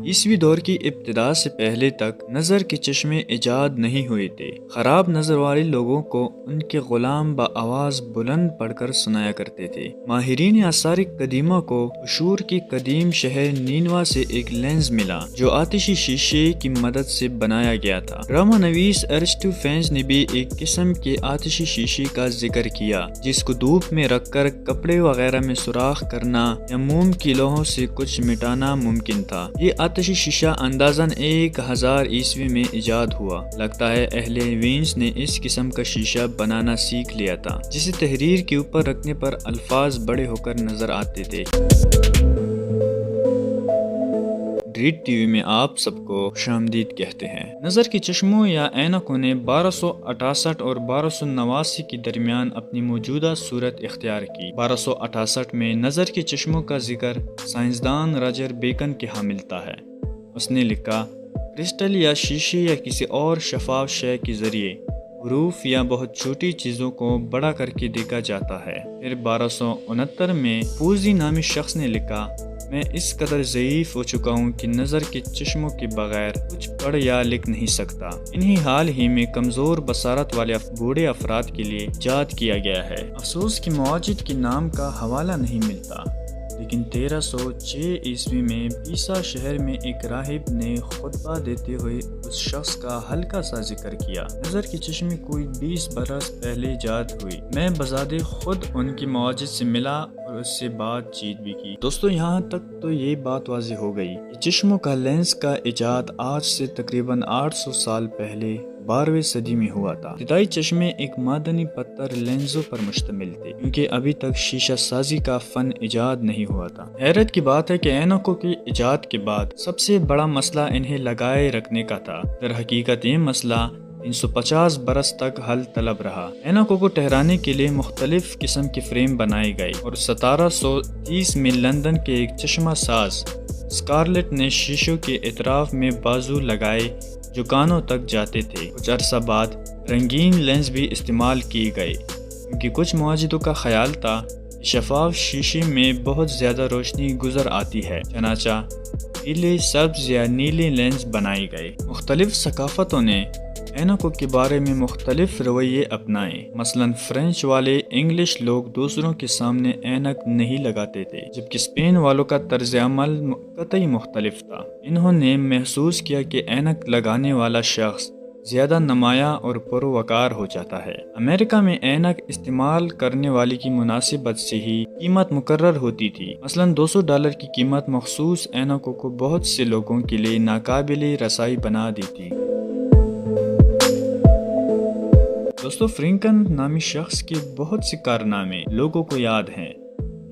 عیسوی دور کی ابتدا سے پہلے تک نظر کے چشمے ایجاد نہیں ہوئے تھے۔ خراب نظر والے لوگوں کو ان کے غلام بآواز بلند پڑھ کر سنایا کرتے تھے۔ ماہرین آثار قدیمہ کو اشور کی قدیم شہر نینوا سے ایک لینز ملا جو آتشی شیشے کی مدد سے بنایا گیا تھا۔ ڈرامہ نویس ارسطوفینز نے بھی ایک قسم کے آتشی شیشے کا ذکر کیا جس کو دھوپ میں رکھ کر کپڑے وغیرہ میں سوراخ کرنا یا موم کی لوہوں سے کچھ مٹانا ممکن تھا۔ یہ آتشی شیشہ اندازاً 1000 عیسوی میں ایجاد ہوا۔ لگتا ہے اہل وینس نے اس قسم کا شیشہ بنانا سیکھ لیا تھا جسے تحریر کے اوپر رکھنے پر الفاظ بڑے ہو کر نظر آتے تھے۔ ڈریڈ ٹی وی میں آپ سب کو خوش آمدید کہتے ہیں۔ نظر کے چشموں یا اینکوں نے 1268 اور 1289 کے درمیان اپنی موجودہ صورت اختیار کی۔ 1268 میں نظر کے چشموں کا ذکر سائنسدان راجر بیکن کے ہاں ملتا ہے۔ اس نے لکھا، کرسٹل یا شیشے یا کسی اور شفاف شے کے ذریعے حروف یا بہت چھوٹی چیزوں کو بڑا کر کے دیکھا جاتا ہے۔ پھر 1269 میں پوزی نامی شخص نے لکھا، میں اس قدر ضعیف ہو چکا ہوں کہ نظر کے چشموں کے بغیر کچھ پڑھ یا لکھ نہیں سکتا۔ انہی حال ہی میں کمزور بصارت والے بوڑھے افراد کے لیے ایجاد کیا گیا ہے۔ افسوس کہ مواجد کے نام کا حوالہ نہیں ملتا، لیکن 1306 عیسوی میں پیسا شہر میں ایک راہب نے خطبہ دیتے ہوئے اس شخص کا ہلکا سا ذکر کیا۔ نظر کے چشمے کوئی 20 برس پہلے ایجاد ہوئی۔ میں بذات خود ان کی مواجد سے ملا اور اس سے بات چیت بھی کی۔ دوستو، یہاں تک تو یہ بات واضح ہو گئی کہ چشموں کا لینس کا ایجاد آج سے تقریباً 800 سال پہلے 12ویں صدی میں ہوا تھا۔ ابتدائی چشمے ایک معدنی پتھر لینزوں پر مشتمل تھے کیونکہ ابھی تک شیشہ سازی کا فن ایجاد نہیں ہوا تھا۔ حیرت کی بات ہے کہ اینکوں کے ایجاد کے بعد سب سے بڑا مسئلہ انہیں لگائے رکھنے کا تھا۔ در حقیقت یہ مسئلہ 350 برس تک حل طلب رہا۔ اینکوں کو ٹھہرانے کے لیے مختلف قسم کے فریم بنائے گئے اور 1730 میں لندن کے ایک چشمہ ساز اسکارلٹ نے شیشوں کے اطراف میں بازو لگائے جو کانوں تک جاتے تھے۔ کچھ عرصہ بعد رنگین لینز بھی استعمال کیے گئے کیونکہ کچھ مواجدوں کا خیال تھا کہ شفاف شیشے میں بہت زیادہ روشنی گزر آتی ہے، چنانچہ پیلے، سبز یا نیلے لینز بنائے گئے۔ مختلف ثقافتوں نے اینکوں کے بارے میں مختلف رویے اپنائے۔ مثلاً فرینچ والے انگلش لوگ دوسروں کے سامنے اینک نہیں لگاتے تھے، جبکہ اسپین والوں کا طرز عمل قطعی مختلف تھا۔ انہوں نے محسوس کیا کہ اینک لگانے والا شخص زیادہ نمایاں اور پروقار ہو جاتا ہے۔ امریکہ میں اینک استعمال کرنے والے کی مناسبت سے ہی قیمت مقرر ہوتی تھی۔ مثلاً $200 کی قیمت مخصوص اینکوں کو بہت سے لوگوں کے لیے ناقابل رسائی بنا دیتی۔ دوستو، فرینکن نامی شخص کے بہت سے کارنامے لوگوں کو یاد ہیں،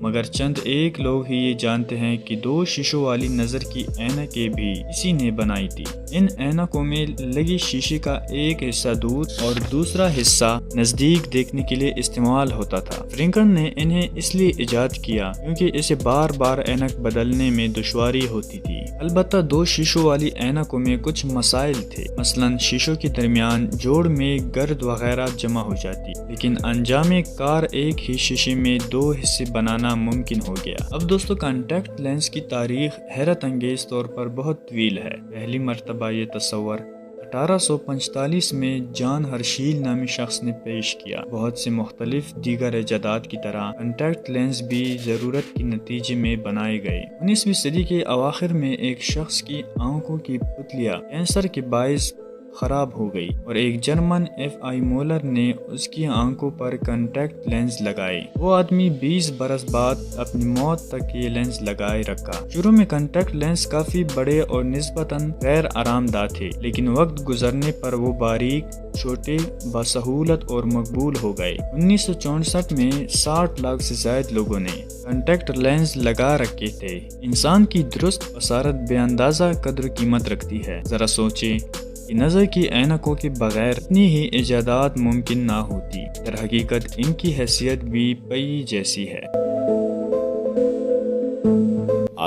مگر چند ایک لوگ ہی یہ جانتے ہیں کہ 2 شیشوں والی نظر کی اینکیں بھی اسی نے بنائی تھی۔ ان اینکوں میں لگی شیشے کا ایک حصہ دور اور دوسرا حصہ نزدیک دیکھنے کے لیے استعمال ہوتا تھا۔ فرینکن نے انہیں اس لیے ایجاد کیا کیونکہ اسے بار بار اینک بدلنے میں دشواری ہوتی تھی۔ البتہ 2 شیشوں والی اینکوں میں کچھ مسائل تھے، مثلاً شیشوں کے درمیان جوڑ میں گرد وغیرہ جمع ہو جاتی، لیکن انجام کار ایک ہی شیشے میں 2 حصے بنانا ممکن ہو گیا۔ اب دوستو، کانٹیکٹ لینس کی تاریخ حیرت انگیز طور پر بہت طویل ہے۔ پہلی مرتبہ یہ تصور 1845 میں جان ہرشیل نامی شخص نے پیش کیا۔ بہت سے مختلف دیگر ایجادات کی طرح کانٹیکٹ لینس بھی ضرورت کے نتیجے میں بنائے گئے۔ 19ویں صدی کے اواخر میں ایک شخص کی آنکھوں کی پتلیاں کینسر کے باعث خراب ہو گئی اور ایک جرمن FI مولر نے اس کی آنکھوں پر کانٹیکٹ لینز لگائے۔ وہ آدمی 20 برس بعد اپنی موت تک یہ لینز لگائے رکھا۔ شروع میں کانٹیکٹ لینز کافی بڑے اور نسبتاً غیر آرام دہ تھے، لیکن وقت گزرنے پر وہ باریک، چھوٹے، بسہولت اور مقبول ہو گئے۔ 1964 میں 60 لاکھ سے زائد لوگوں نے کانٹیکٹ لینز لگا رکھے تھے۔ انسان کی درست بصارت بے اندازہ قدر و قیمت رکھتی ہے۔ ذرا سوچیں کہ نظر کی اینکوں کے بغیر اتنی ہی ایجادات ممکن نہ ہوتی۔ در حقیقت ان کی حیثیت بھی پئی جیسی ہے۔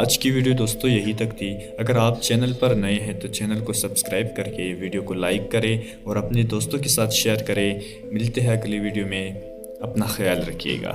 آج کی ویڈیو دوستو یہی تک تھی۔ اگر آپ چینل پر نئے ہیں تو چینل کو سبسکرائب کر کے ویڈیو کو لائک کریں اور اپنے دوستوں کے ساتھ شیئر کریں۔ ملتے ہیں اگلی ویڈیو میں، اپنا خیال رکھیے گا۔